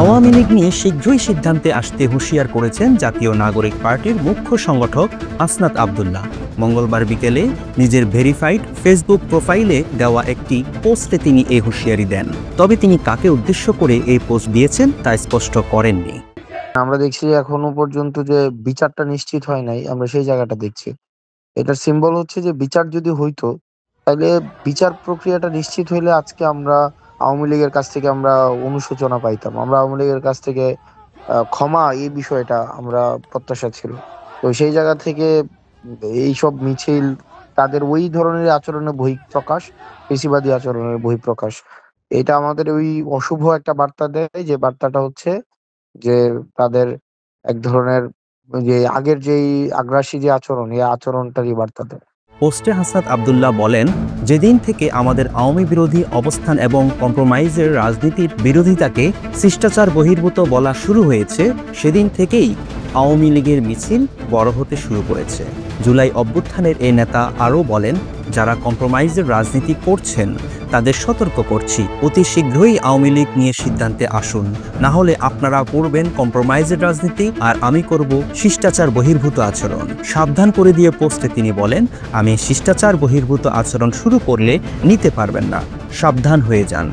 আওয়ামী লীগ নিয়ে শীঘ্রই সিদ্ধান্তে আসতে হুঁশিয়ার করেছেন জাতীয় নাগরিক পার্টির মুখ্য সংগঠক হাসনাত আব্দুল্লাহ। মঙ্গলবার বিকেলে নিজের ভেরিফাইড ফেসবুক প্রোফাইলে দেওয়া একটি পোস্টে তিনি এই হুঁশিয়ারি দেন। তবে তিনি কাকে উদ্দেশ্য করে এই পোস্ট দিয়েছেন তা স্পষ্ট করেননি। আমরা দেখছি এখনো পর্যন্ত যে বিচারটা নিশ্চিত হয় নাই, আমরা সেই জায়গাটা দেখছি। এটার সিম্বল হচ্ছে যে বিচার যদি হইতো, তাহলে বিচার প্রক্রিয়াটা নিশ্চিত হইলে আজকে আমরা আওয়ামী লীগের কাছ থেকে আমরা অনুশোচনা পাইতাম, আমরা আওয়ামী লীগের কাছ থেকে ক্ষমা, এই বিষয়টা আমরা প্রত্যাশা ছিল। তো সেই জায়গা থেকে এইসব মিছিল তাদের ওই ধরনের আচরণের বহিঃপ্রকাশ, পেশিবাদী আচরণের বহিঃপ্রকাশ। এটা আমাদের ওই অশুভ একটা বার্তা দেয়, যে বার্তাটা হচ্ছে যে তাদের এক ধরনের যে আগের যেই আগ্রাসী যে আচরণ, এই আচরণটারই বার্তা দেয়। পোস্টে হাসনাত আব্দুল্লাহ বলেন, যেদিন থেকে আমাদের আওয়ামী বিরোধী অবস্থান এবং কম্প্রোমাইজের রাজনীতির বিরোধিতাকে শিষ্টাচার বহির্ভূত বলা শুরু হয়েছে, সেদিন থেকেই আওয়ামী লীগের মিছিল বড় হতে শুরু করেছে। জুলাই অভ্যুত্থানের এই নেতা আরও বলেন, যারা কম্প্রোমাইজের রাজনীতি করছেন তাদের সতর্ক করছি, অতি শীঘ্রই আওয়ামী লীগ নিয়ে সিদ্ধান্তে আসুন, না হলে আপনারা করবেন কম্প্রোমাইজের রাজনীতি আর আমি করব শিষ্টাচার বহির্ভূত আচরণ। সাবধান করে দিয়ে পোস্টে তিনি বলেন, আমি শিষ্টাচার বহির্ভূত আচরণ শুরু করলে নিতে পারবেন না, সাবধান হয়ে যান।